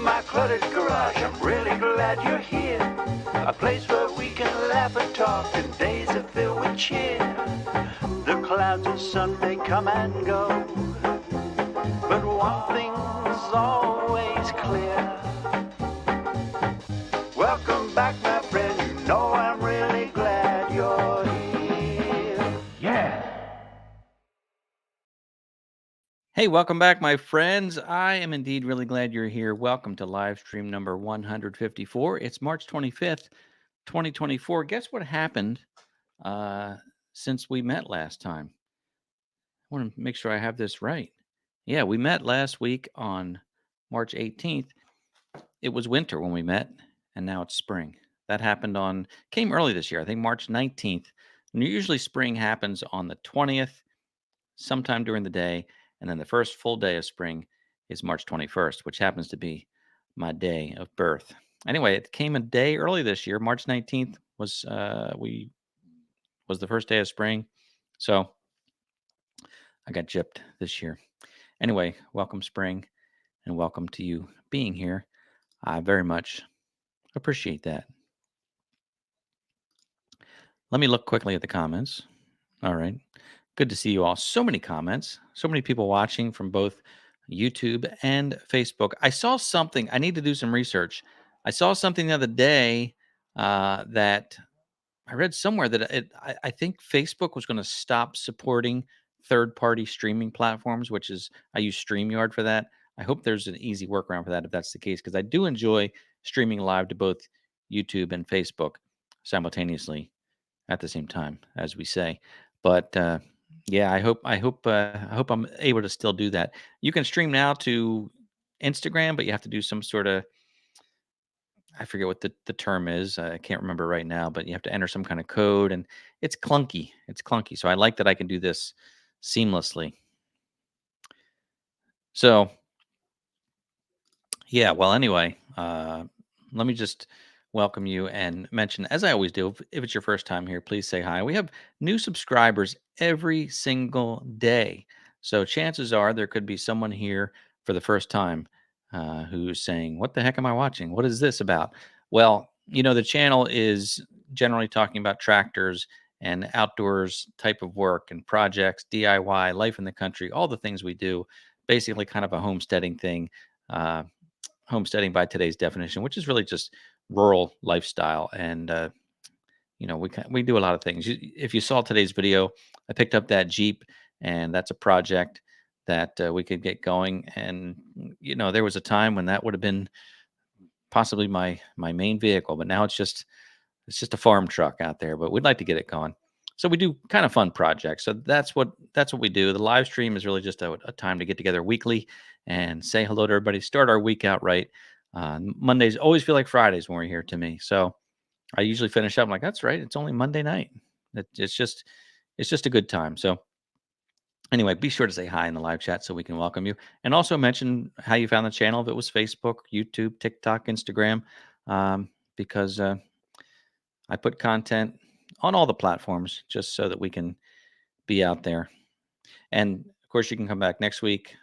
my cluttered garage. I'm really glad you're here. A place where we can laugh and talk and days are filled with cheer. The clouds and sun may come and go, but one thing's always clear. Welcome back, my friend. You know I'm really glad you're here. Yeah. Hey, welcome back, my friends. I am indeed really glad you're here. Welcome to live stream number 154. It's March 25th, 2024. Guess what happened since we met last time? I want to make sure I have this right. Yeah, we met last week on March 18th. It was winter when we met, and now it's spring. That came early this year, I think March 19th. And usually spring happens on the 20th, sometime during the day. And then the first full day of spring is March 21st, which happens to be my day of birth. Anyway, it came a day early this year. March 19th was the first day of spring. So I got gypped this year. Anyway, welcome spring and welcome to you being here. I very much appreciate that. Let me look quickly at the comments. All right. Good to see you all. So many comments, so many people watching from both YouTube and Facebook. I saw something. I need to do some research. I saw something the other day that I read somewhere that I think Facebook was going to stop supporting third-party streaming platforms, which is I use StreamYard for that. I hope there's an easy workaround for that if that's the case, because I do enjoy streaming live to both YouTube and Facebook simultaneously at the same time, as we say. But yeah, I hope I'm able to still do that. You can stream now to Instagram, but you have to do some sort of, I forget what the term is. I can't remember right now, but you have to enter some kind of code, and it's clunky. It's clunky. So I like that I can do this seamlessly. So yeah, well, anyway, let me just welcome you and mention, as I always do, if it's your first time here, please say hi. We have new subscribers every single day. So chances are there could be someone here for the first time who's saying, "What the heck am I watching? What is this about?" Well, the channel is generally talking about tractors and outdoors type of work and projects, DIY, life in the country, all the things we do, basically kind of a homesteading thing. Uh, Homesteading by today's definition, which is really just rural lifestyle. And we do a lot of things. If you saw today's video, I picked up that Jeep, and that's a project that we could get going. And there was a time when that would have been possibly my main vehicle, but now it's just a farm truck out there. But we'd like to get it going. So we do kind of fun projects. So that's what we do. The live stream is really just a time to get together weekly and say hello to everybody. Start our week out right. Mondays always feel like Fridays when we're here to me. So I usually finish up. I'm like, that's right. It's only Monday night. It's just a good time. So anyway, be sure to say hi in the live chat so we can welcome you, and also mention how you found the channel. If it was Facebook, YouTube, TikTok, Instagram, because I put content on all the platforms just so that we can be out there. And of course, you can come back next week.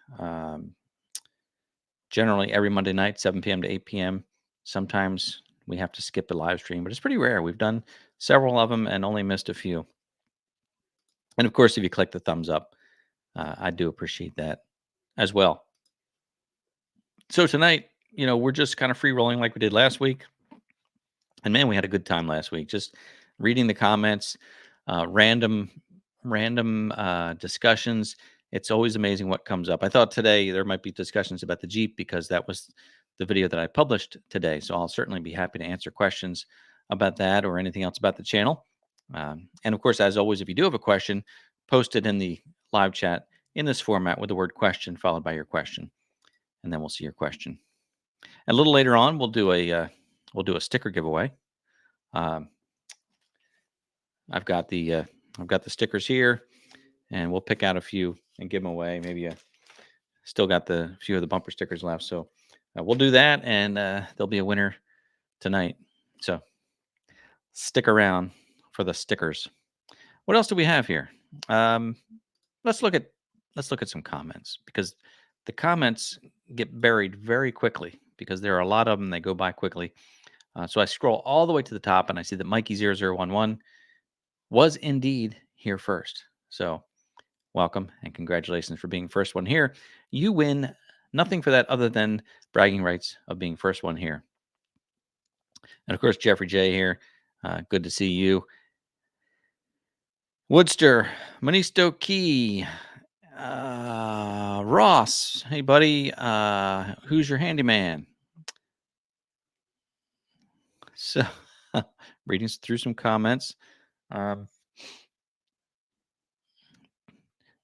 Generally, every Monday night, 7 p.m. to 8 p.m. Sometimes we have to skip a live stream, but it's pretty rare. We've done several of them and only missed a few. And of course, if you click the thumbs up, I do appreciate that as well. So tonight, we're just kind of free rolling like we did last week. And man, we had a good time last week. Just reading the comments, random discussions. It's always amazing what comes up. I thought today there might be discussions about the Jeep because that was the video that I published today. So I'll certainly be happy to answer questions about that or anything else about the channel. And of course, as always, if you do have a question, post it in the live chat in this format with the word question followed by your question, and then we'll see your question. And a little later on, we'll do a sticker giveaway. I've got the stickers here, and we'll pick out a few and give them away. Maybe still got the few of the bumper stickers left, so we'll do that, and there'll be a winner tonight. So stick around for the stickers. What else do we have here? Let's look at some comments, because the comments get buried very quickly because there are a lot of them. They go by quickly. So I scroll all the way to the top and I see that Mikey0011 was indeed here first. So welcome and congratulations for being first one here. You win nothing for that other than bragging rights of being first one here. And of course, Jeffrey J here. Good to see you. Woodster, Manisto Key, Ross. Hey, buddy. Who's your handyman? So, reading through some comments.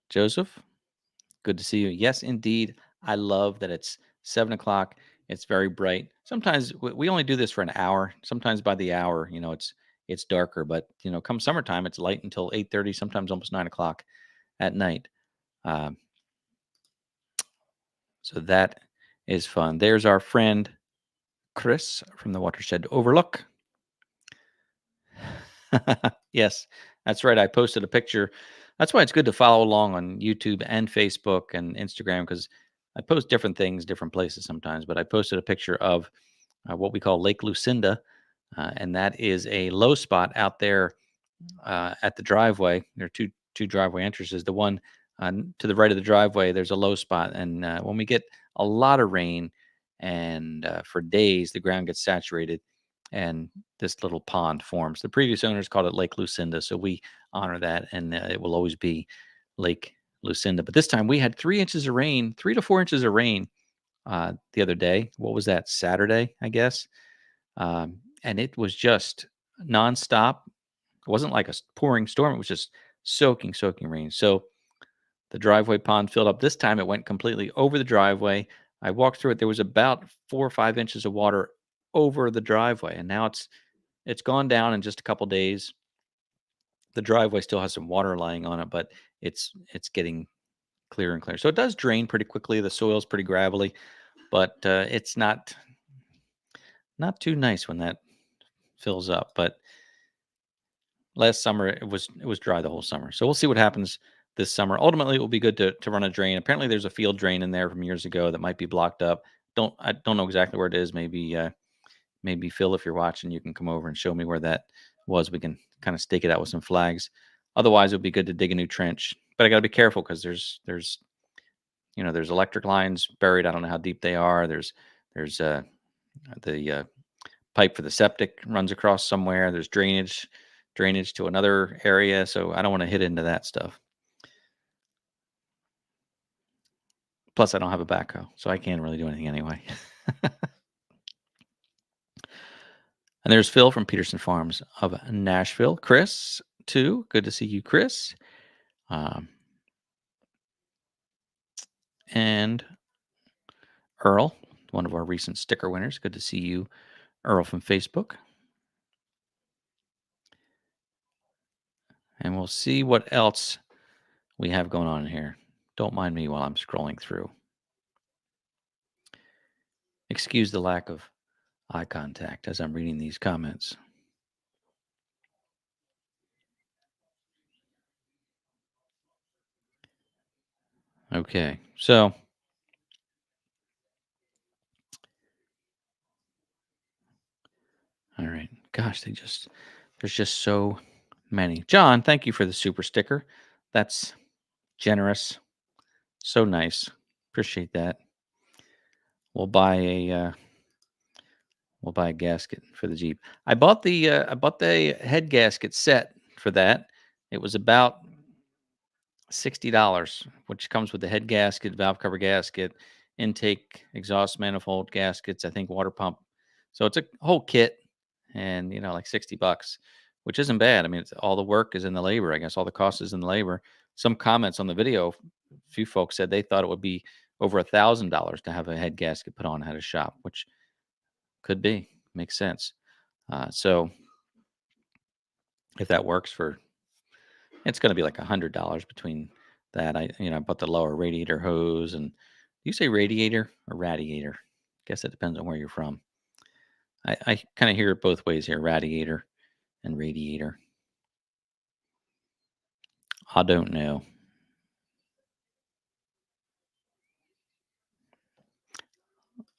Joseph, good to see you. Yes, indeed. I love that it's 7 o'clock. It's very bright. Sometimes we only do this for an hour. Sometimes by the hour, it's darker. But come summertime, it's light until 8:30. Sometimes almost 9 o'clock at night. Um, so that is fun. There's our friend Chris from the Watershed Overlook. Yes, that's right. I posted a picture. That's why it's good to follow along on YouTube and Facebook and Instagram, because I post different things, different places sometimes. But I posted a picture of what we call Lake Lucinda, and that is a low spot out there at the driveway. There are two driveway entrances. The one to the right of the driveway, there's a low spot, and when we get a lot of rain, and for days the ground gets saturated, and this little pond forms. The previous owners called it Lake Lucinda, so we honor that, and it will always be Lake Lucinda. But this time we had 3 inches of rain, 3 to 4 inches of rain the other day. What was that? Saturday, I guess. And it was just nonstop. It wasn't like a pouring storm. It was just soaking rain. So the driveway pond filled up. This time it went completely over the driveway. I walked through it. There was about 4 or 5 inches of water over the driveway, and now it's gone down in just a couple days. The driveway still has some water lying on it, but it's getting clearer and clearer. So it does drain pretty quickly. The soil's pretty gravelly, but it's not too nice when that fills up. But last summer it was dry the whole summer. So we'll see what happens this summer. Ultimately, it will be good to run a drain. Apparently, there's a field drain in there from years ago that might be blocked up. I don't know exactly where it is. Maybe Phil, if you're watching, you can come over and show me where that was. We can kind of stake it out with some flags. Otherwise, it would be good to dig a new trench. But I got to be careful because there's electric lines buried. I don't know how deep they are. There's the pipe for the septic runs across somewhere. There's drainage to another area. So I don't want to hit into that stuff. Plus, I don't have a backhoe, so I can't really do anything anyway. And there's Phil from Peterson Farms of Nashville. Chris, too. Good to see you, Chris. And Earl, one of our recent sticker winners. Good to see you, Earl from Facebook. And we'll see what else we have going on here. Don't mind me while I'm scrolling through. Excuse the lack of eye contact as I'm reading these comments. Okay, so all right. Gosh, there's just so many. John, thank you for the super sticker. That's generous. So nice. Appreciate that. We'll buy a gasket for the Jeep. I bought the head gasket set for that. It was about $60, which comes with the head gasket, valve cover gasket, intake, exhaust manifold gaskets, I think water pump. So it's a whole kit, and like $60, which isn't bad. I mean, all the work is in the labor. I guess all the cost is in the labor. Some comments on the video, a few folks said they thought it would be over $1,000 to have a head gasket put on at a shop, which could be, makes sense. So if that works it's going to be like $100 between that. I bought the lower radiator hose, and you say radiator or radiator? Guess it depends on where you're from. I kind of hear it both ways here, radiator and radiator. I don't know.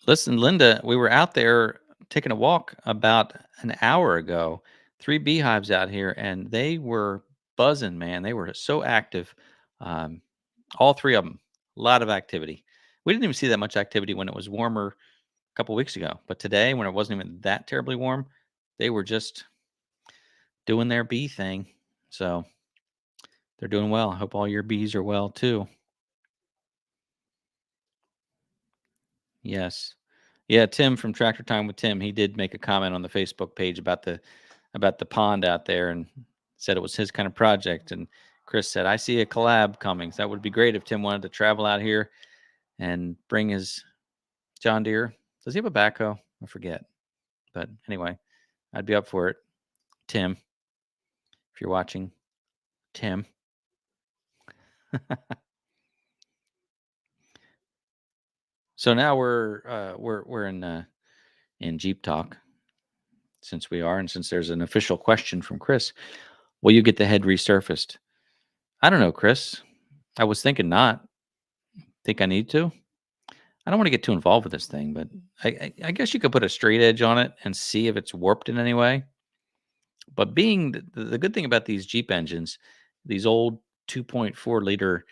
Listen, Linda, we were out there taking a walk about an hour ago. 3 beehives out here, and they were buzzing, man. They were so active. Um, all 3 of them. A lot of activity. We didn't even see that much activity when it was warmer a couple weeks ago, but today, when it wasn't even that terribly warm, they were just doing their bee thing. So they're doing well. I hope all your bees are well too. Yes. Yeah, Tim from Tractor Time with Tim, he did make a comment on the Facebook page about the pond out there and said it was his kind of project. And Chris said, "I see a collab coming. So that would be great if Tim wanted to travel out here and bring his John Deere. Does he have a backhoe? I forget. But anyway, I'd be up for it. Tim, if you're watching, Tim." So now we're in Jeep talk since we are, and since there's an official question from Chris, will you get the head resurfaced? I don't know, Chris. I was thinking not. Think I need to? I don't want to get too involved with this thing, but I guess you could put a straight edge on it and see if it's warped in any way. But being the good thing about these Jeep engines, these old 2.4 liter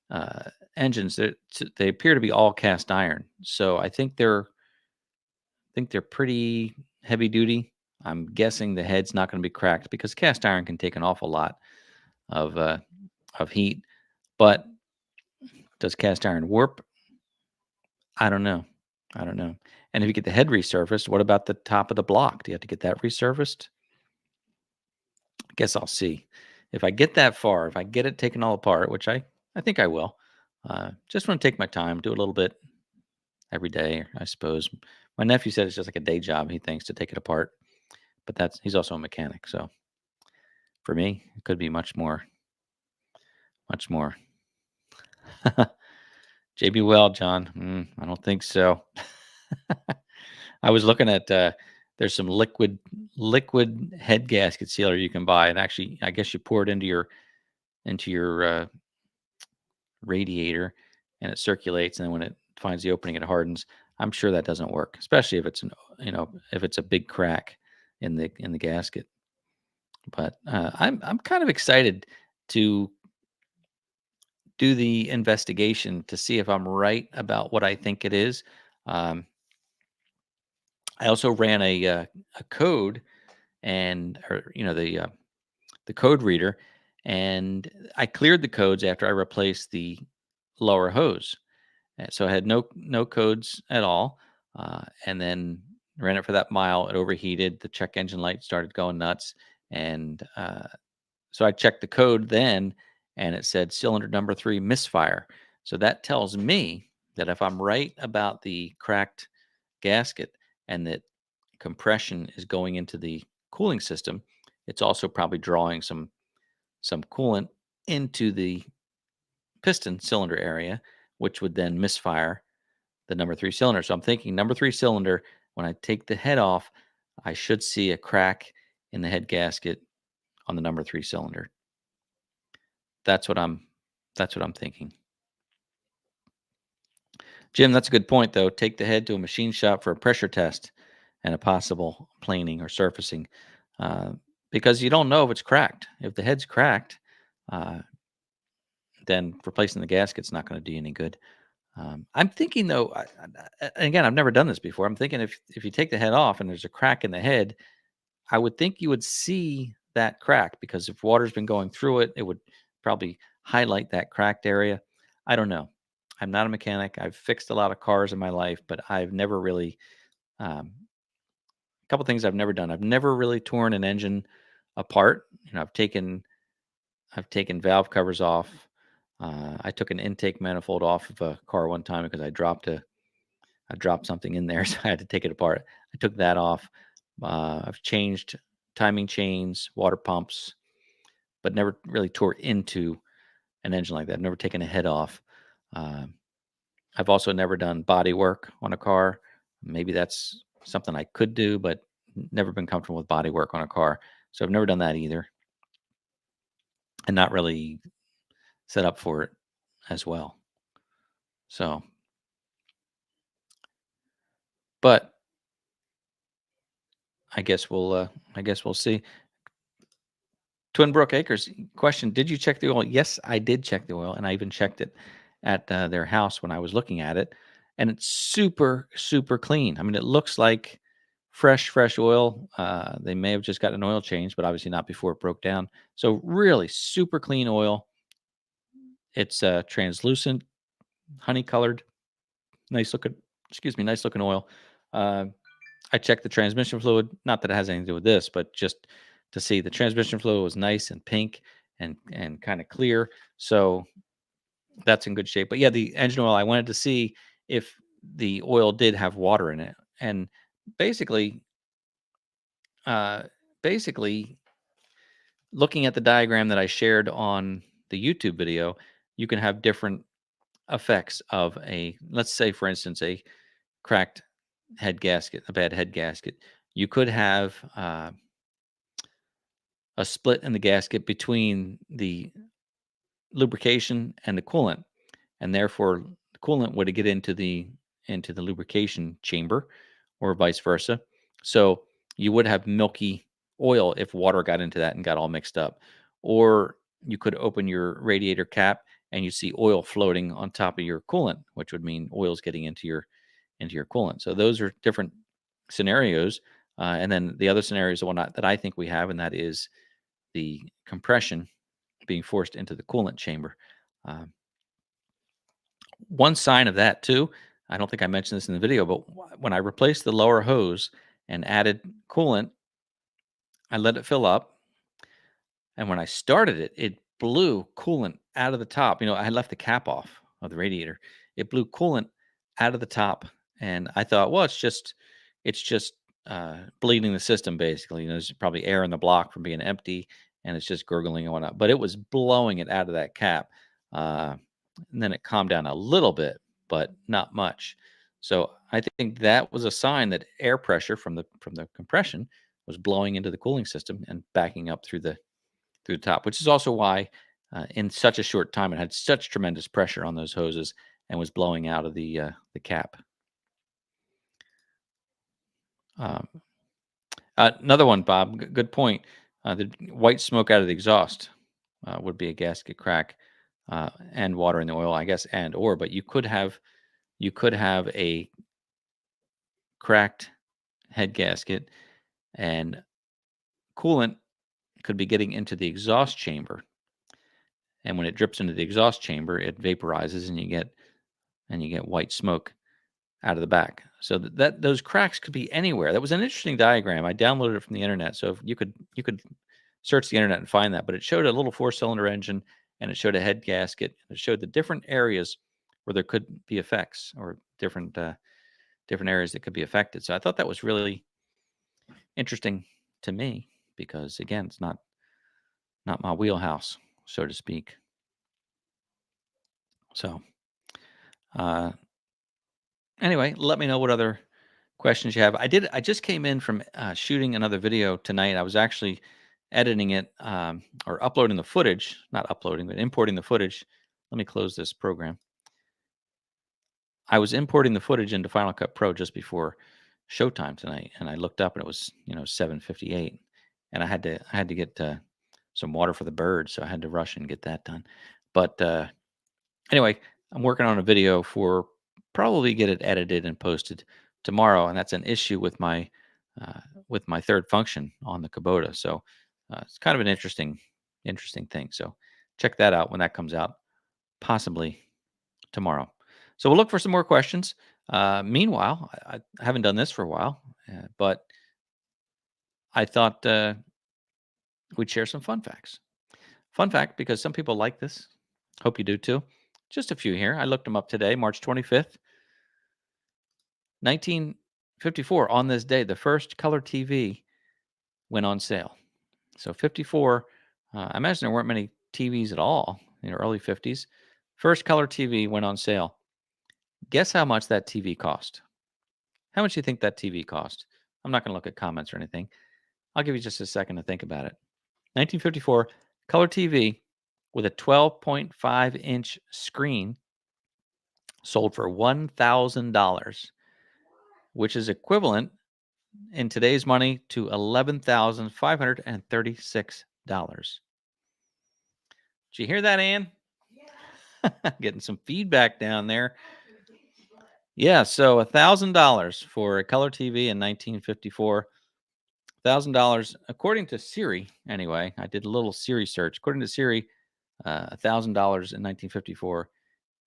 uh, engines, they appear to be all cast iron. So I think they're pretty heavy duty. I'm guessing the head's not going to be cracked because cast iron can take an awful lot of uh, of heat. But does cast iron warp? I don't know. I don't know. And if you get the head resurfaced, what about the top of the block? Do you have to get that resurfaced? I guess I'll see. If I get that far, if I get it taken all apart, which I think I will, just want to take my time, do a little bit every day, I suppose. My nephew said it's just like a day job, he thinks, to take it apart. But he's also a mechanic. So for me, it could be much more, much more. JB Well, John. I don't think so. I was looking at there's some liquid head gasket sealer you can buy, and actually, I guess you pour it into your radiator, and it circulates, and then when it finds the opening, it hardens. I'm sure that doesn't work, especially if it's if it's a big crack in the gasket. But I'm kind of excited to do the investigation to see if I'm right about what I think it is. Um, I also ran a code and or the code reader, and I cleared the codes after I replaced the lower hose. So I had no codes at all, and then ran it for that mile. It overheated. The check engine light started going nuts, and so I checked the code then, and it said cylinder number 3 misfire. So that tells me that if I'm right about the cracked gasket and that compression is going into the cooling system, it's also probably drawing some coolant into the piston cylinder area, which would then misfire the number 3 cylinder. So I'm thinking number 3 cylinder, when I take the head off, I should see a crack in the head gasket on the number 3 cylinder. That's what I'm thinking. Jim, that's a good point though. Take the head to a machine shop for a pressure test and a possible planing or surfacing, uh, because you don't know if it's cracked. If the head's cracked, uh, then replacing the gasket's not going to do you any good. I'm thinking though, and again, I've never done this before. I'm thinking if you take the head off and there's a crack in the head, I would think you would see that crack because if water's been going through it, it would probably highlight that cracked area. I don't know. I'm not a mechanic. I've fixed a lot of cars in my life, but I've never really. A couple things I've never done. I've never really torn an engine apart. I've taken valve covers off. I took an intake manifold off of a car one time because I dropped something in there, so I had to take it apart. I took that off. I've changed timing chains, water pumps, but never really tore into an engine like that. I've never taken a head off. Uh, I've also never done body work on a car. Maybe that's something I could do, but never been comfortable with body work on a car. So I've never done that either, and not really set up for it as well. So But I guess we'll see. Twin Brook Acres question: did you check the oil? Yes, I did check the oil, and I even checked it at their house when I was looking at it, and it's super super clean. I mean, it looks like fresh oil. They may have just gotten an oil change, but obviously not before it broke down. So really super clean oil. It's translucent, honey colored, nice looking. Excuse me, nice looking oil. Uh, I checked the transmission fluid. Not that it has anything to do with this, but just to see the transmission fluid was nice and pink and kind of clear. So that's in good shape. But yeah, the engine oil, I wanted to see if the oil did have water in it. And basically, uh, basically, looking at the diagram that I shared on the YouTube video, you can have different effects of a, let's say, for instance, a cracked head gasket, a bad head gasket. You could have a split in the gasket between the lubrication and the coolant, and therefore the coolant would get into the lubrication chamber, or vice versa. So you would have milky oil if water got into that and got all mixed up. Or you could open your radiator cap and you see oil floating on top of your coolant, which would mean oil's getting into your coolant. So those are different scenarios. And then the other scenario is the one that I think we have, and that is the compression being forced into the coolant chamber. Uh, One sign of that too, I don't think I mentioned this in the video, but when I replaced the lower hose and added coolant, I let it fill up, and when I started it, it blew coolant out of the top. I had left the cap off of the radiator. It blew coolant out of the top, and I thought, well, it's just bleeding the system basically. There's probably air in the block from being empty, and it's just gurgling and whatnot. But it was blowing it out of that cap, uh, and then it calmed down a little bit, but not much. So I think that was a sign that air pressure from the compression was blowing into the cooling system and backing up through the top, which is also why in such a short time it had such tremendous pressure on those hoses and was blowing out of the cap. Um, Another one, Bob. Good point. The white smoke out of the exhaust would be a gasket crack and water in the oil, I guess, and or. But you could have a cracked head gasket, and coolant could be getting into the exhaust chamber, and when it drips into the exhaust chamber, it vaporizes, and you get white smoke out of the back. So that those cracks could be anywhere. That was an interesting diagram. I downloaded it from the internet, so if you could search the internet and find that. But it showed a little four-cylinder engine, and it showed a head gasket. And it showed the different areas where there could be effects, or different areas that could be affected. So I thought that was really interesting to me because again, it's not my wheelhouse, so to speak. So uh, anyway, let me know what other questions you have. I just came in from shooting another video tonight. I was actually editing it, or uploading the footage, not uploading, but importing the footage. Let me close this program. I was importing the footage into Final Cut Pro just before showtime tonight, and I looked up and it was 7:58, and I had to get some water for the birds, so I had to rush and get that done. But anyway, I'm working on a video for probably get it edited and posted tomorrow, and that's an issue uh, with my third function on the Kubota. So it's kind of an interesting thing. So check that out when that comes out, possibly tomorrow. So we'll look for some more questions. Meanwhile, I haven't done this for a while, but I thought we'd share some fun facts. Fun fact, because some people like this. Hope you do too. Just a few here. I looked them up today, March 25th, 1954. On this day, the first color TV went on sale. So 54, I imagine there weren't many TVs at all in the early 50s. First color TV went on sale. Guess how much that TV cost? How much do you think that TV cost? I'm not going to look at comments or anything. I'll give you just a second to think about it. 1954, color TV with a 12.5-inch screen sold for $1,000. which is equivalent in today's money to $11,536. Did you hear that, Ann? Getting some feedback down there. Yeah, so $1,000 for a color TV in 1954. $1,000, according to Siri. Anyway, I did a little Siri search. According to Siri, $1,000 in 1954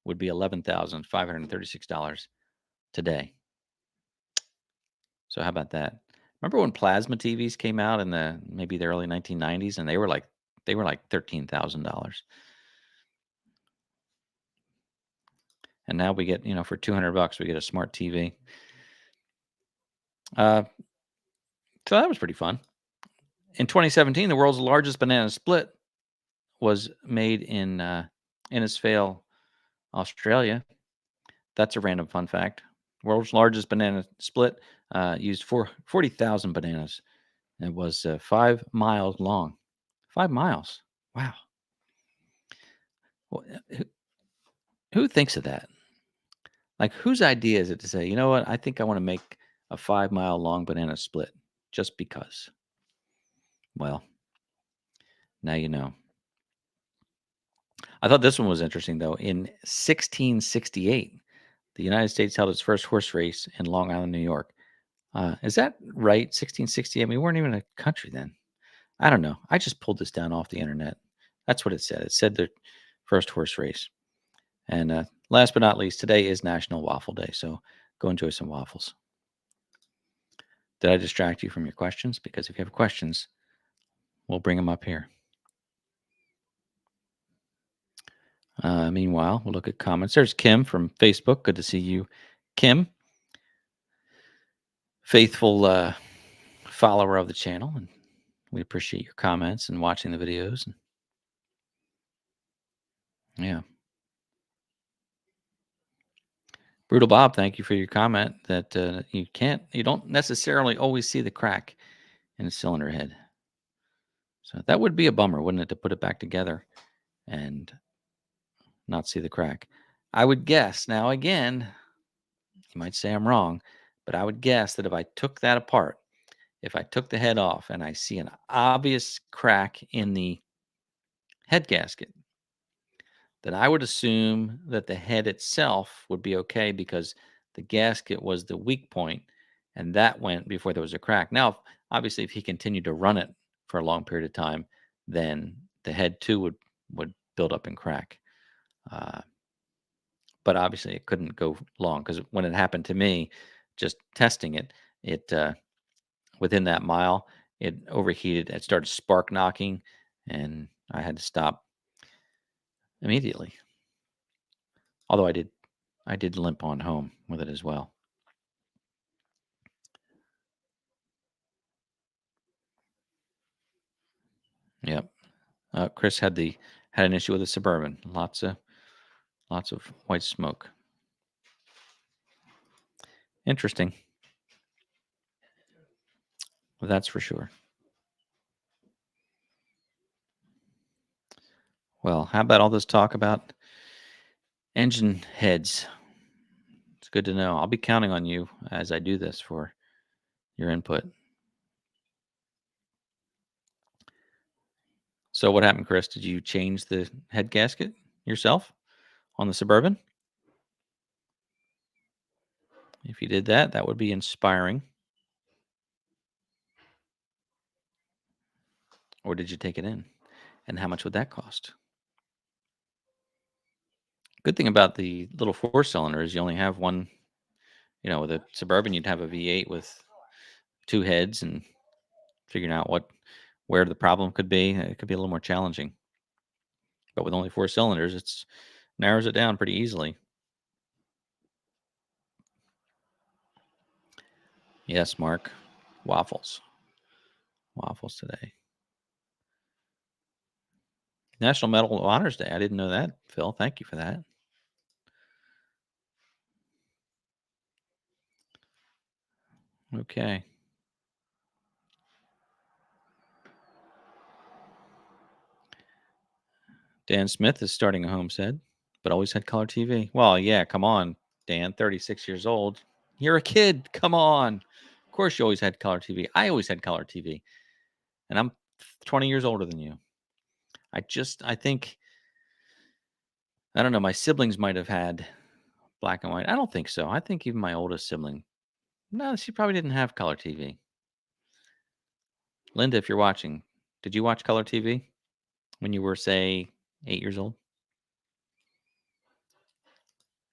would be $11,536 today. So how about that? Remember when plasma TVs came out in maybe the early 1990s, and they were like $13,000. And now we get, for $200 we get a smart TV. So that was pretty fun. In 2017, the world's largest banana split was made in Innisfail, Australia. That's a random fun fact. World's largest banana split used 40,000 bananas. It was 5 miles long. 5 miles. Wow. Well, who thinks of that? Like, whose idea is it to say, you know what? I think I want to make a 5 mile long banana split just because. Well, now you know. I thought this one was interesting, though. In 1668, the United States held its first horse race in Long Island, New York. Is that right? 1668? We weren't even a country then. I don't know. I just pulled this down off the internet. That's what it said. It said the first horse race. And last but not least, today is National Waffle Day. So go enjoy some waffles. Did I distract you from your questions? Because if you have questions, we'll bring them up here. Meanwhile, we'll look at comments. There's Kim from Facebook. Good to see you, Kim. Faithful follower of the channel. And we appreciate your comments and watching the videos. Yeah. Brutal Bob, thank you for your comment that you don't necessarily always see the crack in a cylinder head. So that would be a bummer, wouldn't it, to put it back together and not see the crack? I would guess, now again, you might say I'm wrong, but I would guess that if I took that apart, if I took the head off and I see an obvious crack in the head gasket, then I would assume that the head itself would be okay because the gasket was the weak point and that went before there was a crack. Now, obviously, if he continued to run it for a long period of time, then the head too would build up and crack. But obviously, it couldn't go long because when it happened to me, just testing it within that mile, it overheated. It started spark knocking, and I had to stop immediately. Although I did limp on home with it as well. Yep. Chris had an issue with the Suburban. Lots of white smoke. Interesting. Well, that's for sure. Well, how about all this talk about engine heads? It's good to know. I'll be counting on you as I do this for your input. So what happened, Chris? Did you change the head gasket yourself on the Suburban? If you did that, that would be inspiring. Or did you take it in? And how much would that cost? Good thing about the little four-cylinder is you only have one. With a Suburban, you'd have a V8 with two heads, and figuring out where the problem could be, it could be a little more challenging. But with only four cylinders, it narrows it down pretty easily. Yes, Mark. Waffles today. National Medal of Honors Day. I didn't know that, Phil. Thank you for that. Okay. Dan Smith is starting a homestead, but always had color TV. Well, yeah, come on, Dan, 36 years old. You're a kid. Come on. Of course, you always had color TV. I always had color TV, and I'm 20 years older than you. I think, I don't know, my siblings might have had black and white. I don't think so. I think even my oldest sibling, no, she probably didn't have color TV. Linda, if you're watching, did you watch color TV when you were, say, 8 years old?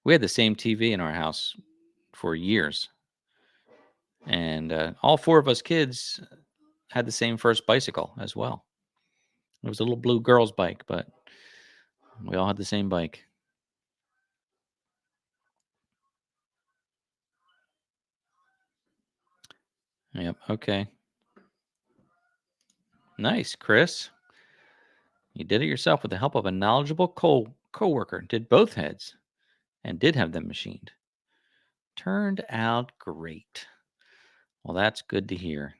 We had the same TV in our house for years, and all four of us kids had the same first bicycle as well. It was a little blue girl's bike, but we all had the same bike. Yep. Okay. Nice, Chris. You did it yourself with the help of a knowledgeable coworker. Did both heads and did have them machined. Turned out great. Well, that's good to hear.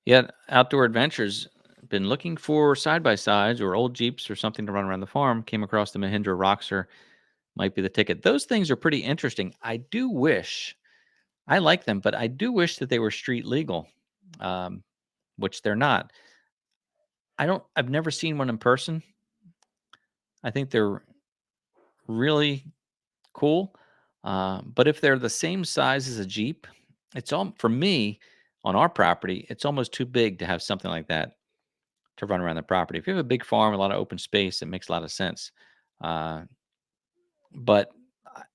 Yet, Outdoor Adventures been looking for side by sides or old Jeeps or something to run around the farm. Came across the Mahindra Roxor. Might be the ticket. Those things are pretty interesting. I do wish I like them, but I do wish that they were street legal, um, which they're not. I've never seen one in person. I think they're really cool. But if they're the same size as a Jeep, it's all for me on our property. It's almost too big to have something like that to run around the property. If you have a big farm, a lot of open space, it makes a lot of sense. Uh, but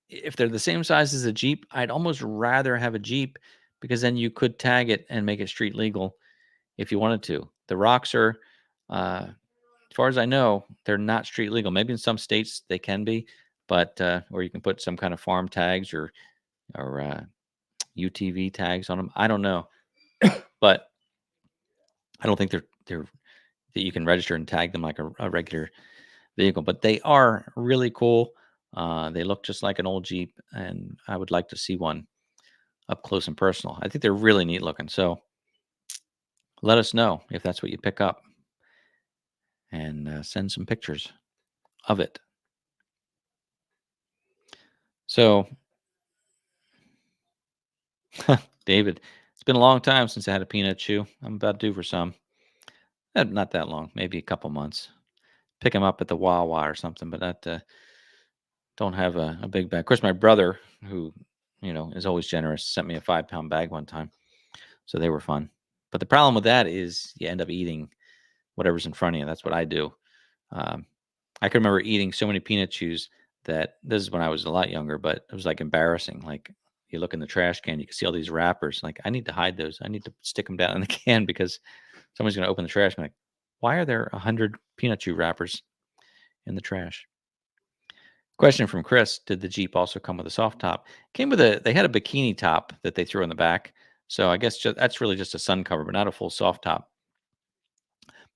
if they're the same size as a Jeep, I'd almost rather have a Jeep because then you could tag it and make it street legal if you wanted to. The rocks are, as far as I know, they're not street legal. Maybe in some states they can be, but or you can put some kind of farm tags or UTV tags on them. I don't know, but I don't think they're that you can register and tag them like a regular vehicle. But they are really cool. They look just like an old Jeep, and I would like to see one up close and personal. I think they're really neat looking. So let us know if that's what you pick up, and send some pictures of it. So, David, it's been a long time since I had a peanut chew. I'm about due for some. Not that long, maybe a couple months. Pick them up at the Wawa or something, but that don't have a big bag. Of course, my brother, who is always generous, sent me a 5-pound bag one time, so they were fun. But the problem with that is you end up eating whatever's in front of you. That's what I do. Um, I can remember eating so many peanut chews that this is when I was a lot younger, but it was like embarrassing. Like you look in the trash can, you can see all these wrappers. Like I need to hide those. I need to stick them down in the can because someone's going to open the trash can. Like, why are there 100 peanut chew wrappers in the trash? Question from Chris: did the Jeep also come with a soft top? Came with a. They had a bikini top that they threw in the back. So I guess that's really just a sun cover, but not a full soft top.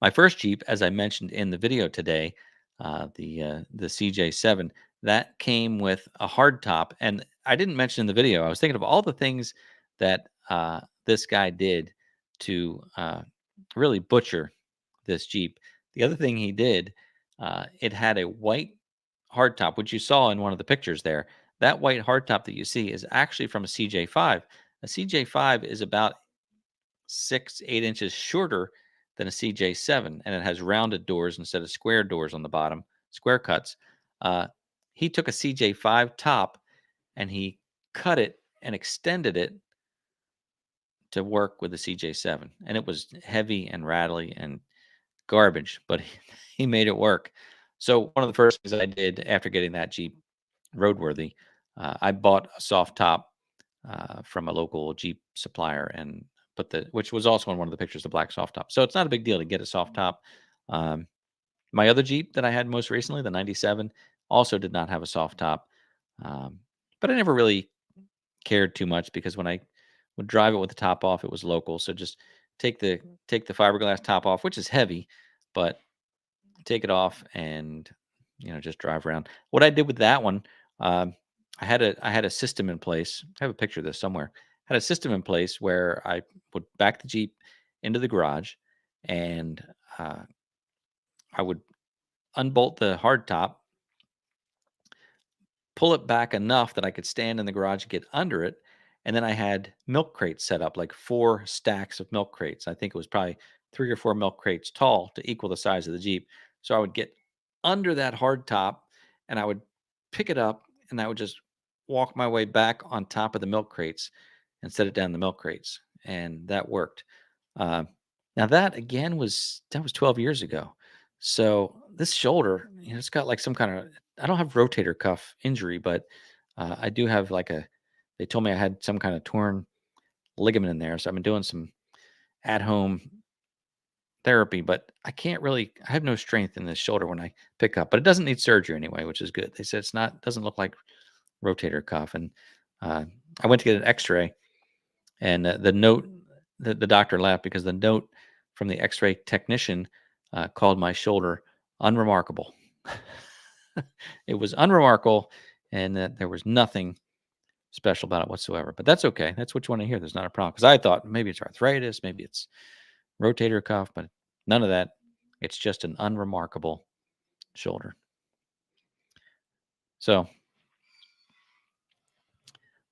My first Jeep, as I mentioned in the video today, the CJ7, that came with a hard top, and I didn't mention in the video. I was thinking of all the things that this guy did to really butcher this Jeep. The other thing he did, it had a white hardtop, which you saw in one of the pictures there. That white hardtop that you see is actually from a CJ5. A CJ5 is about 6, 8 inches shorter than a CJ7, and it has rounded doors instead of square doors on the bottom, square cuts. Uh, he took a CJ5 top and he cut it and extended it to work with the CJ7, and it was heavy and rattly and garbage, but he made it work. So one of the first things I did after getting that Jeep roadworthy, I bought a soft top from a local Jeep supplier and put which was also in one of the pictures, the black soft top. So it's not a big deal to get a soft top. Um, my other Jeep that I had most recently, the 97, also did not have a soft top. But I never really cared too much because when I would drive it with the top off, it was local. So just take the take the fiberglass top off, which is heavy, but take it off and just drive around. What I did with that one, I had a system in place. I have a picture of this somewhere. Had a system in place where I would back the Jeep into the garage, and uh, I would unbolt the hard top, pull it back enough that I could stand in the garage and get under it. And then I had milk crates set up, like 4 stacks of milk crates. I think it was probably 3 or 4 milk crates tall to equal the size of the Jeep. So I would get under that hard top and I would pick it up and I would just walk my way back on top of the milk crates and set it down the milk crates. And that worked. Uh, Now that again was 12 years ago. So this shoulder, it's got like some kind of, I don't have rotator cuff injury, but I do have like they told me I had some kind of torn ligament in there. So I've been doing some at home therapy, but I have no strength in this shoulder when I pick up, but it doesn't need surgery anyway, which is good. They said doesn't look like rotator cuff. And uh, I went to get an x-ray and the note, the doctor laughed because the note from the x-ray technician called my shoulder unremarkable. It was unremarkable, and that there was nothing special about it whatsoever. But that's okay. That's what you want to hear. There's not a problem. Because I thought maybe it's arthritis, maybe it's rotator cuff, but none of that. It's just an unremarkable shoulder. So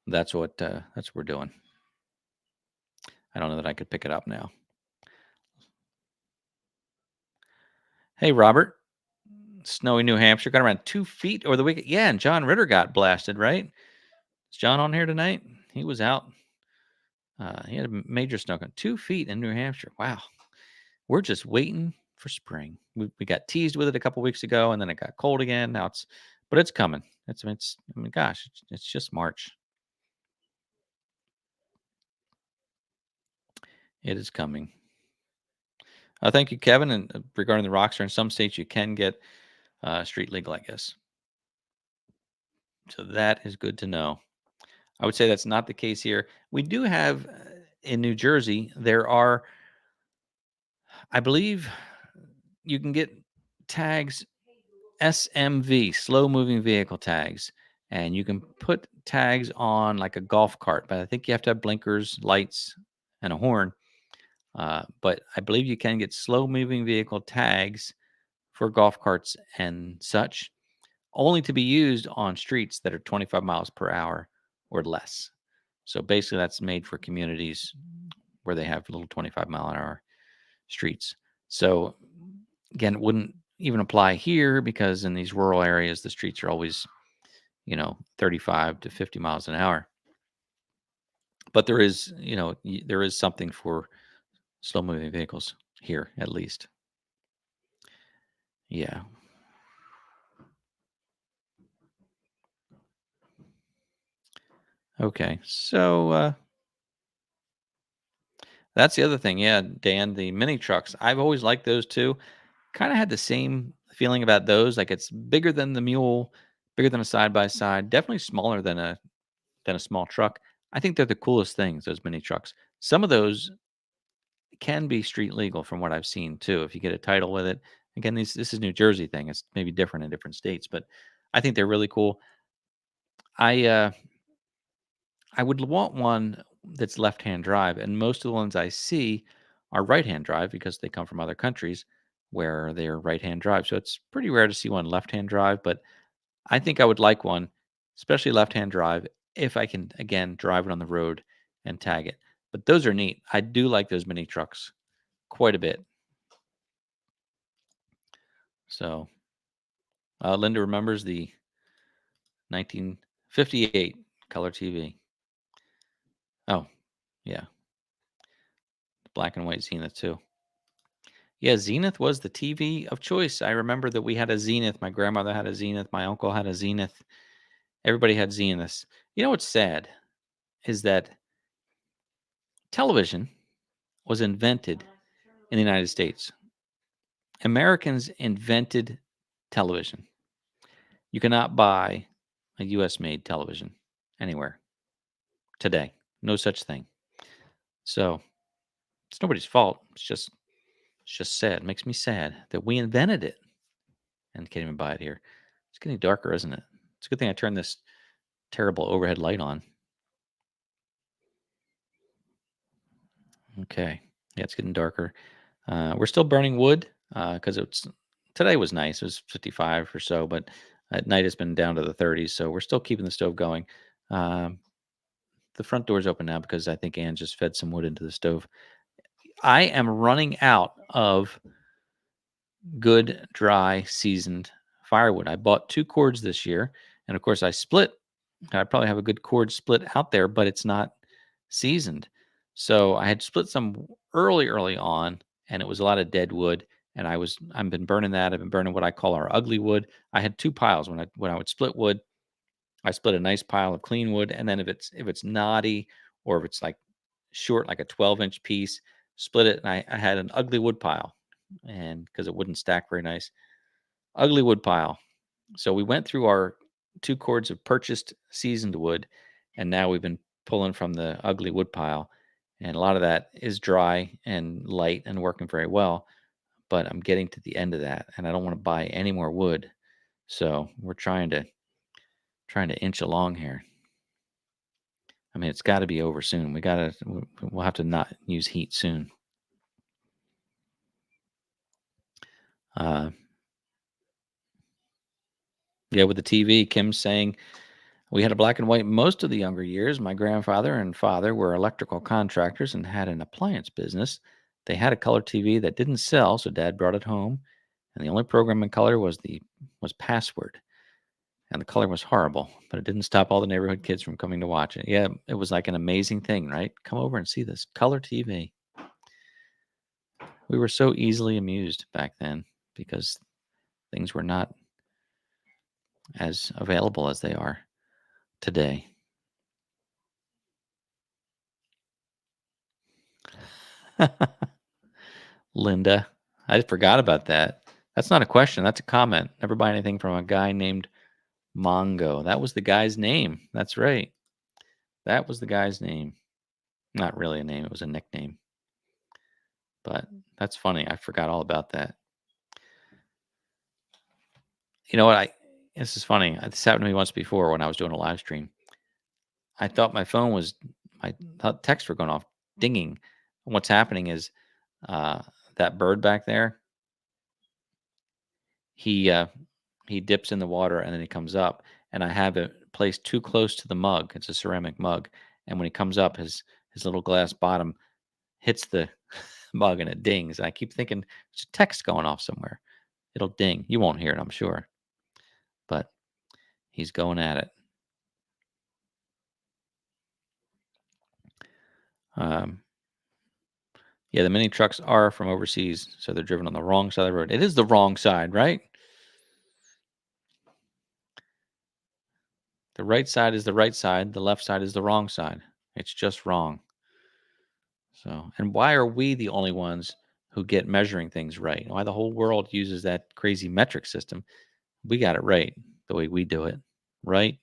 that's what we're doing. I don't know that I could pick it up now. Hey, Robert. Snowy New Hampshire got around 2 feet over the weekend. Yeah, and John Ritter got blasted, right? Is John on here tonight? He was out. He had a major snow, 2 feet in New Hampshire. Wow. We're just waiting for spring. We got teased with it a couple weeks ago, and then it got cold again. But it's coming. I mean, gosh, it's just March. It is coming. Thank you, Kevin. And regarding the Rockstar, in some states you can get street legal, I guess. So that is good to know. I would say that's not the case here. We do have in New Jersey, there are, I believe, you can get tags, SMV, slow moving vehicle tags, and you can put tags on like a golf cart, but I think you have to have blinkers, lights, and a horn. But I believe you can get slow moving vehicle tags for golf carts and such, only to be used on streets that are 25 miles per hour or less. So basically, that's made for communities where they have little 25-mile-an-hour streets. So again, it wouldn't even apply here because in these rural areas, the streets are always, 35 to 50 miles an hour. But there is, there is something for slow moving vehicles here, at least. Yeah. Okay. So that's the other thing. Yeah, Dan, the mini trucks. I've always liked those too. Kind of had the same feeling about those. Like it's bigger than the mule, bigger than a side by side, definitely smaller than a small truck. I think they're the coolest things, those mini trucks. Some of those can be street legal from what I've seen too, if you get a title with it. Again, this is New Jersey thing. It's maybe different in different states, but I think they're really cool. I uh I would want one that's left-hand drive, and most of the ones I see are right-hand drive because they come from other countries where they're right-hand drive. So it's pretty rare to see one left-hand drive, but I think I would like one, especially left-hand drive, if I can again drive it on the road and tag it. But those are neat. I do like those mini trucks quite a bit. So Linda remembers the 1958 color TV. Oh, yeah, black and white Zenith too. Yeah, Zenith was the TV of choice. I remember that we had a Zenith. My grandmother had a Zenith. My uncle had a Zenith. Everybody had Zeniths. You know what's sad is that television was invented in the United States. Americans invented television. You cannot buy a US made television anywhere today. No such thing. So it's nobody's fault. It's just sad. It makes me sad that we invented it and can't even buy it here. It's getting darker, isn't it? It's a good thing I turned this terrible overhead light on. Okay. Yeah, it's getting darker. We're still burning wood because it's Today was nice. It was 55 or so, but at night it's been down to the 30s. So we're still keeping the stove going. Um, the front door's open now because I think Ann just fed some wood into the stove. I am running out of good, dry, seasoned firewood. I bought 2 cords this year, and of course, I probably have a good cord split out there, but it's not seasoned. So I had split some early on, and it was a lot of dead wood, and I've been burning that. I've been burning what I call our ugly wood. I had 2 piles when I would split wood. I split a nice pile of clean wood, and then if it's knotty or if it's like short, like a 12-inch piece, split it, and I had an ugly wood pile, and because it wouldn't stack very nice, ugly wood pile. So we went through our 2 cords of purchased seasoned wood, and now we've been pulling from the ugly wood pile, and a lot of that is dry and light and working very well. But I'm getting to the end of that, and I don't want to buy any more wood. So we're trying to inch along here. I mean, it's got to be over soon. We'll have to not use heat soon. Uh, yeah, with the TV, Kim's saying we had a black and white most of the younger years. My grandfather and father were electrical contractors and had an appliance business. They had a color TV that didn't sell, so Dad brought it home, and the only program in color was Password, and the color was horrible, but it didn't stop all the neighborhood kids from coming to watch it. Yeah, it was like an amazing thing, right? Come over and see this color TV. We were so easily amused back then because things were not as available as they are today. Linda, I forgot about that. That's not a question. That's a comment. Never buy anything from a guy named Mongo. That was the guy's name. That's right. That was the guy's name. Not really a name. It was a nickname. But that's funny. I forgot all about that. You know what? This is funny. This happened to me once before when I was doing a live stream. I thought my texts were going off, dinging. What's happening is uh, that bird back there. He uh, he dips in the water and then he comes up, and I have it placed too close to the mug. It's a ceramic mug, and when he comes up, his little glass bottom hits the mug and it dings. And I keep thinking there's a text going off somewhere. It'll ding. You won't hear it, I'm sure, but he's going at it. Um, yeah, the mini trucks are from overseas, so they're driven on the wrong side of the road. It is the wrong side, right? The right side is the right side. The left side is the wrong side. It's just wrong. So, and why are we the only ones who get measuring things right? Why the whole world uses that crazy metric system? We got it right the way we do it. Right?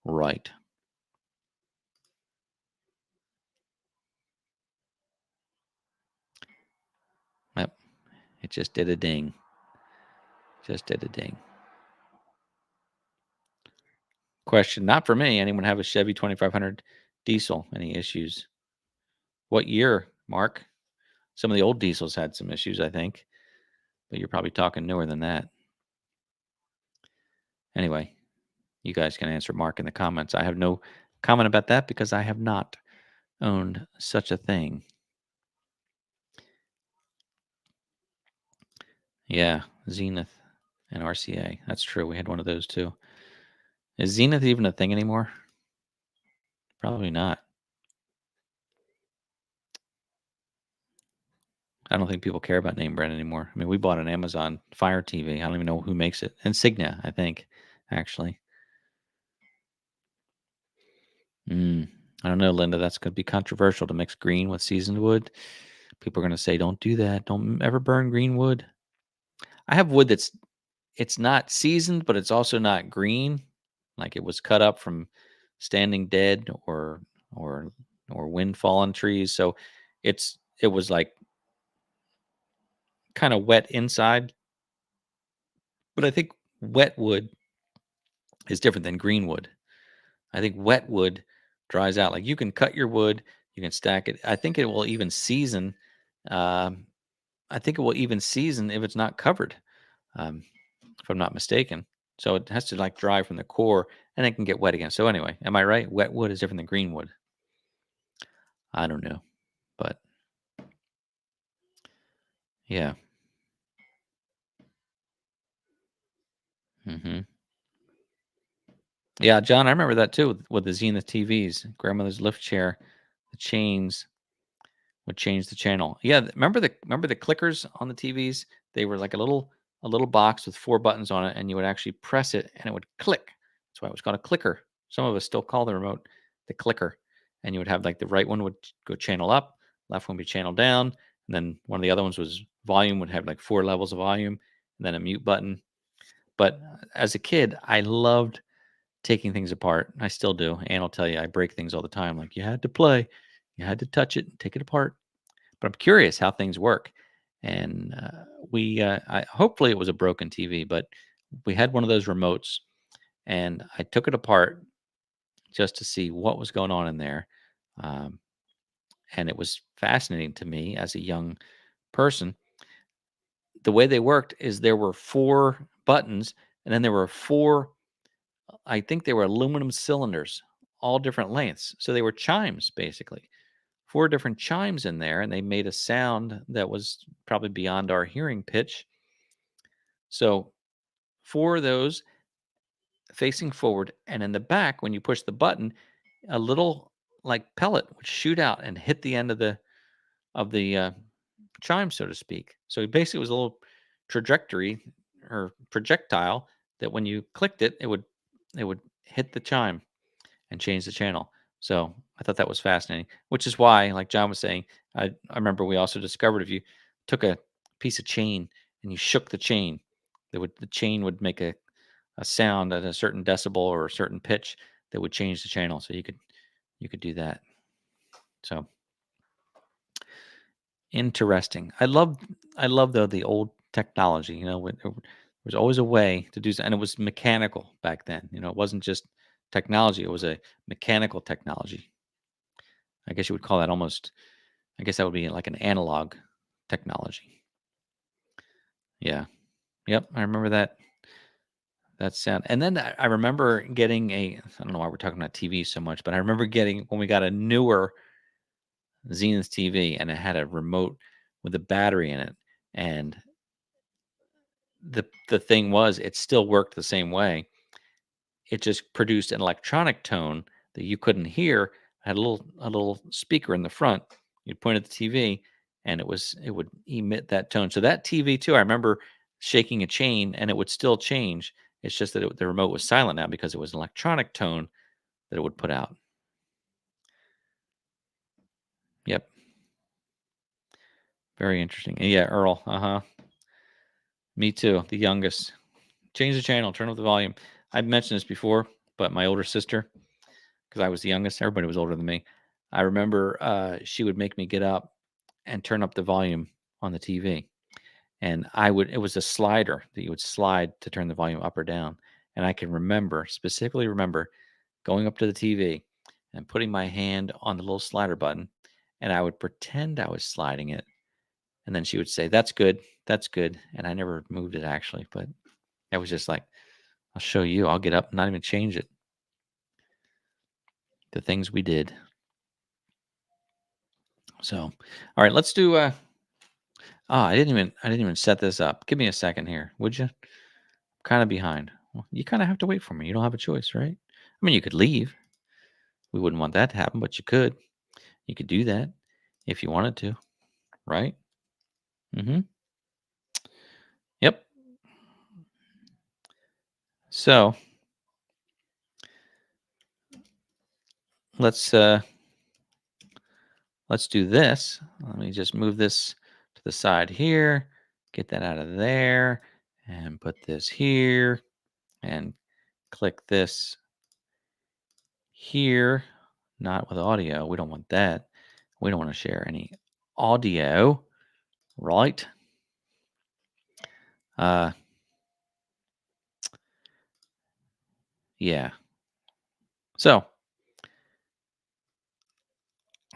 Right. Yep. It just did a ding. Just did a ding. Question, not for me. Anyone have a Chevy 2500 diesel? Any issues? What year, Mark? Some of the old diesels had some issues, I think, but you're probably talking newer than that. Anyway, you guys can answer Mark in the comments. I have no comment about that because I have not owned such a thing. Yeah, Zenith and RCA. That's true. We had one of those too. Is Zenith even a thing anymore? Probably not. I don't think people care about name brand anymore. I mean, we bought an Amazon Fire TV. I don't even know who makes it. Insignia, I think, actually. I don't know, Linda. That's going to be controversial to mix green with seasoned wood. People are going to say, "Don't do that. Don't ever burn green wood." I have wood it's not seasoned, but it's also not green. Like it was cut up from standing dead or or wind fallen trees. So it was like kind of wet inside. But I think wet wood is different than green wood. I think wet wood dries out. Like you can cut your wood, you can stack it. I think it will even season. Um, I think it will even season if it's not covered. if I'm not mistaken. So it has to like dry from the core and it can get wet again. So anyway, am I right? Wet wood is different than green wood. I don't know, but yeah. hmm Yeah, John, I remember that too with the Zenith TVs, grandmother's lift chair, the chains would change the channel. Yeah, remember the clickers on the TVs? They were like a little box with 4 buttons on it, and you would actually press it and it would click. That's why it was called a clicker. Some of us still call the remote the clicker. And you would have like the right one would go channel up, left one would be channel down, and then one of the other ones was volume, would have like 4 levels of volume, and then a mute button. But as a kid, I loved taking things apart. I still do. And I'll tell you, I break things all the time. Like you had to play, you had to touch it, take it apart. But I'm curious how things work. And hopefully it was a broken TV, but we had one of those remotes, and I took it apart just to see what was going on in there. Um, and it was fascinating to me as a young person. The way they worked is there were 4 buttons, and then there were 4, I think they were aluminum cylinders, all different lengths. So they were chimes, basically. 4 different chimes in there, and they made a sound that was probably beyond our hearing pitch. So 4 of those facing forward, and in the back, when you push the button, a little like pellet would shoot out and hit the end of the chime, so to speak. So it basically was a little trajectory or projectile that when you clicked it, it would hit the chime and change the channel. So I thought that was fascinating, which is why, like John was saying, I remember we also discovered if you took a piece of chain and you shook the chain, the chain would make a sound at a certain decibel or a certain pitch that would change the channel. So you could do that. So interesting. I love though the old technology. You know, there was always a way to do, and it was mechanical back then. You know, it wasn't just technology; it was a mechanical technology. I guess you would call that almost. I guess that would be like an analog technology. Yeah. Yep. I remember that sound. And then I remember getting I don't know why we're talking about TV so much, but I remember getting when we got a newer Zenith TV and it had a remote with a battery in it. And the thing was it still worked the same way. It just produced an electronic tone that you couldn't hear. It had a little speaker in the front. You'd point at the TV and it would emit that tone. So that TV too, I remember shaking a chain and it would still change. It's just that the remote was silent now because it was an electronic tone that it would put out. Yep. Very interesting. And yeah, Earl. Uh-huh. Me too. The youngest. Change the channel, turn up the volume. I've mentioned this before, but my older sister, because I was the youngest, everybody was older than me. I remember she would make me get up and turn up the volume on the TV. And it was a slider that you would slide to turn the volume up or down. And I can specifically remember going up to the TV and putting my hand on the little slider button. And I would pretend I was sliding it. And then she would say, "That's good. That's good." And I never moved it actually, but I was just like, "I'll show you. I'll get up and not even change it." The things we did. So, all right, let's do I didn't even set this up. Give me a second here, would you? Kind of behind. Well, you kind of have to wait for me. You don't have a choice, right? I mean, you could leave. We wouldn't want that to happen, but you could. You could do that if you wanted to, right? Mhm. Yep. So, let's uh let's do this. Let me just move this to the side here. Get that out of there and put this here and click this here. Not with audio. We don't want that. We don't want to share any audio, right? Uh, yeah. So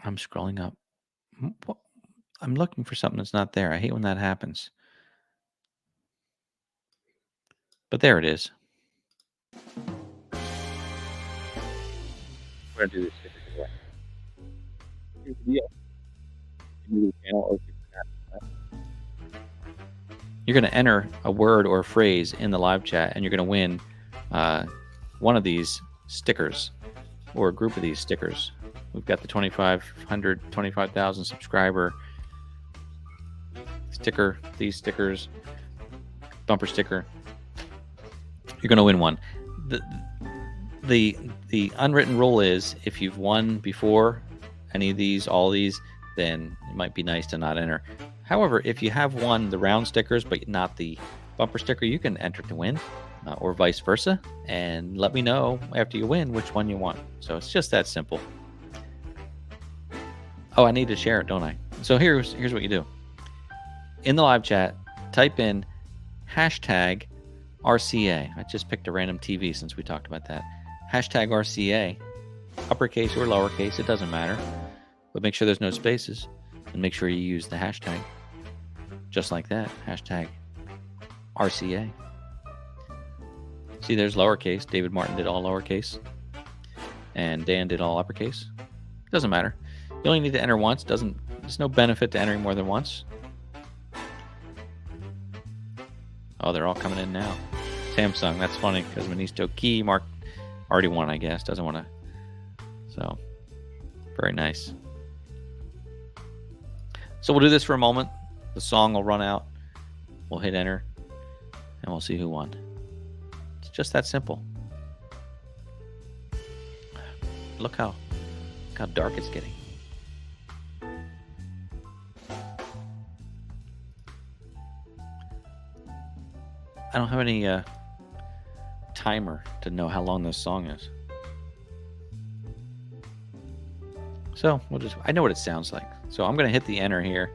I'm scrolling up. I'm looking for something that's not there. I hate when that happens. But there it is. We're gonna do this sticker giveaway. Here's the deal. You're new to the channel or if you're you're going to enter a word or phrase in the live chat, and you're going to win one of these stickers or a group of these stickers. We've got the 25,000 subscriber sticker, these stickers, bumper sticker. You're going to win one. The unwritten rule is if you've won before any of these, all these, then it might be nice to not enter. However, if you have won the round stickers but not the bumper sticker, you can enter to win, or vice versa, and let me know after you win which one you want. So it's just that simple. Oh, I need to share it, don't I? So here's what you do. In the live chat, type in hashtag RCA. I just picked a random TV since we talked about that. Hashtag RCA, uppercase or lowercase, it doesn't matter. But make sure there's no spaces, and make sure you use the hashtag. Just like that, hashtag RCA. See, there's lowercase. David Martin did all lowercase. And Dan did all uppercase. Doesn't matter. You only need to enter once. There's no benefit to entering more than once. Oh, they're all coming in now. Samsung, that's funny because Manisto Key Mark already won, I guess. Doesn't want to. So, very nice. So we'll do this for a moment. The song will run out. We'll hit enter, and we'll see who won. It's just that simple. Look how dark it's getting. I don't have any timer to know how long this song is. So I know what it sounds like. So I'm going to hit the enter here.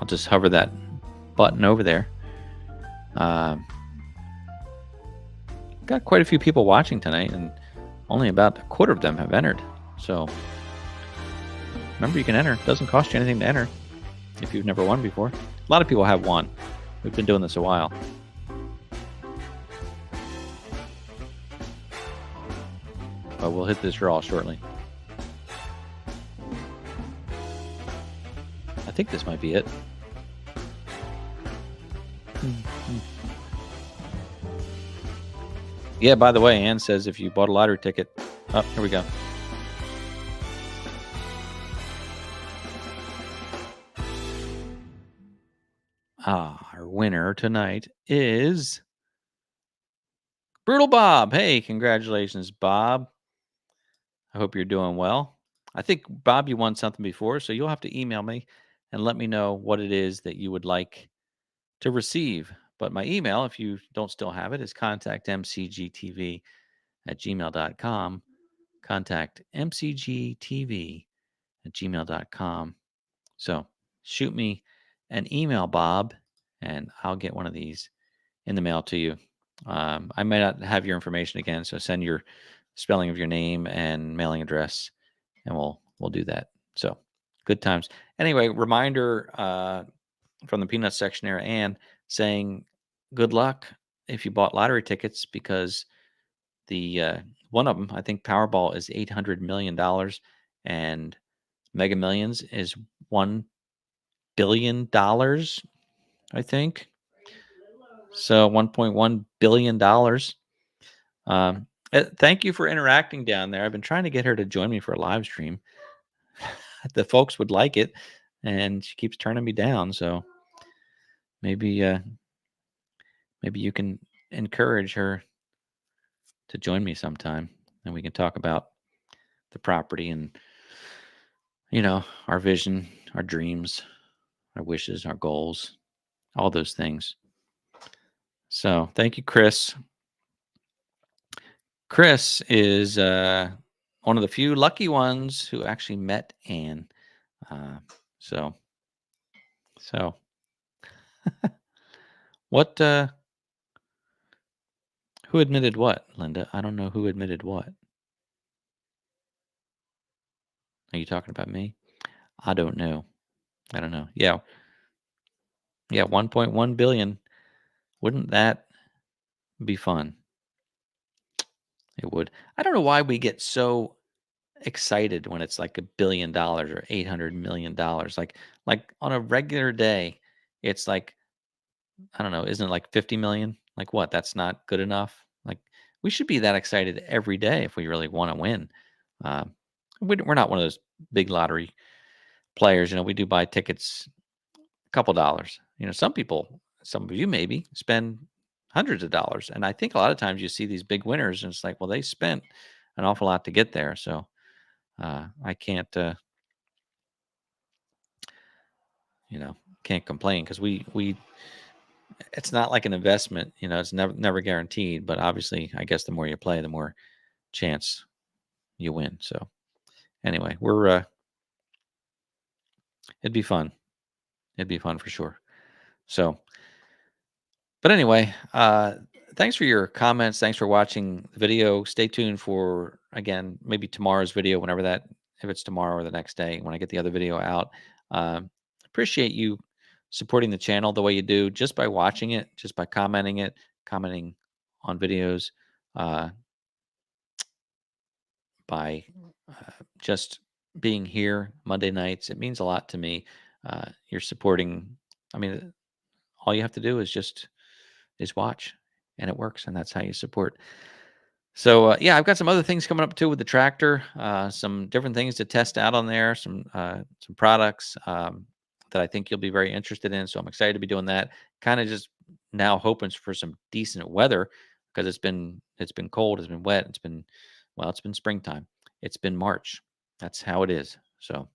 I'll just hover that button over there. Got quite a few people watching tonight, and only about a quarter of them have entered. So remember, you can enter. It doesn't cost you anything to enter if you've never won before. A lot of people have won. We've been doing this a while. But we'll hit this draw shortly. I think this might be it. Yeah, by the way, Ann says if you bought a lottery ticket. Oh, here we go. Our winner tonight is Brutal Bob. Hey, congratulations, Bob. I hope you're doing well. I think, Bob, you won something before, so you'll have to email me and let me know what it is that you would like to receive. But my email, if you don't still have it, is contactmcgtv@gmail.com. Contactmcgtv@gmail.com. So shoot me an email, Bob, and I'll get one of these in the mail to you. I may not have your information again, so send your spelling of your name and mailing address, and we'll do that. So good times. Anyway, reminder from the peanut section there, Ann, saying good luck if you bought lottery tickets, because the one of them, I think Powerball is $800 million and Mega Millions is $1 billion, I think. So $1.1 billion. Thank you for interacting down there. I've been trying to get her to join me for a live stream. The folks would like it, and she keeps turning me down. So maybe you can encourage her to join me sometime, and we can talk about the property and our vision, our dreams, our wishes, our goals, all those things. So thank you, Chris. Chris is one of the few lucky ones who actually met Anne. So what? Who admitted what, Linda? I don't know who admitted what. Are you talking about me? I don't know. Yeah. Yeah, 1.1 billion. Wouldn't that be fun? It would. I don't know why we get so excited when it's like $1 billion or $800 million. Like on a regular day, it's like, I don't know, isn't it like 50 million? Like what? That's not good enough. Like we should be that excited every day if we really want to win. Um, we're not one of those big lottery players. We do buy tickets a couple dollars. Some people, some of you maybe spend hundreds of dollars, and I think a lot of times you see these big winners, and it's like, well, they spent an awful lot to get there. So I can't, you know, can't complain because we it's not like an investment. It's never guaranteed, but obviously, I guess the more you play, the more chance you win. So anyway, we're it'd be fun. It'd be fun for sure. So, but anyway, thanks for your comments. Thanks for watching the video. Stay tuned for, again, maybe tomorrow's video, whenever that, if it's tomorrow or the next day when I get the other video out. Appreciate you supporting the channel the way you do, just by watching it, just by commenting on videos, uh, by just being here Monday nights. It means a lot to me. You're supporting. I mean, all you have to do is watch, and it works, and that's how you support. So yeah, I've got some other things coming up too with the tractor, some different things to test out on there, some products that I think you'll be very interested in. So I'm excited to be doing that. Kind of just now hoping for some decent weather, because it's been cold, it's been wet, it's been springtime, it's been March. That's how it is. So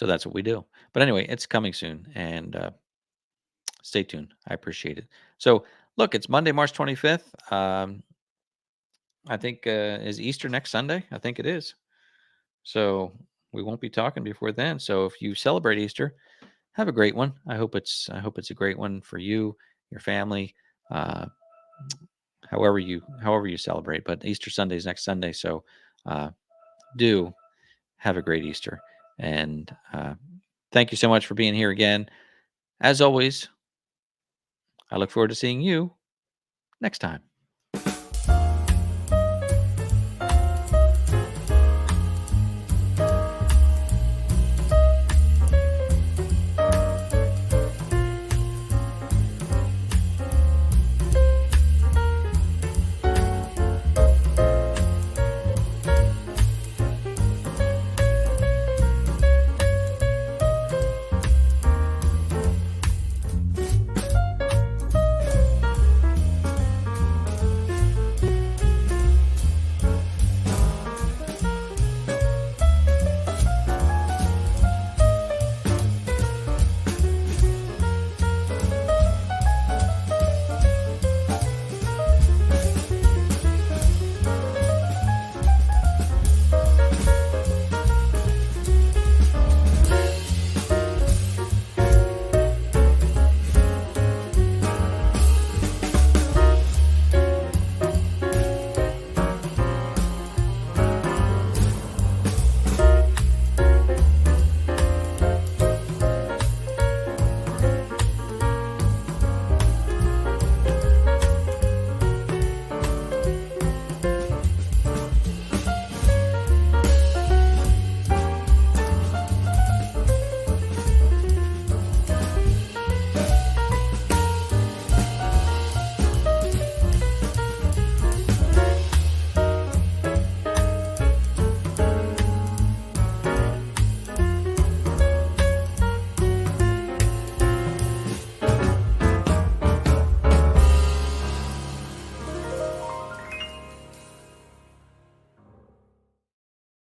that's what we do. But anyway, it's coming soon, and stay tuned. I appreciate it. So look, it's Monday, March 25th. I think, is Easter next Sunday? I think it is. So we won't be talking before then. So if you celebrate Easter, have a great one. I hope it's a great one for you, your family, uh, however you celebrate. But Easter Sunday is next Sunday, so uh, do have a great Easter. And thank you so much for being here again. As always, I look forward to seeing you next time.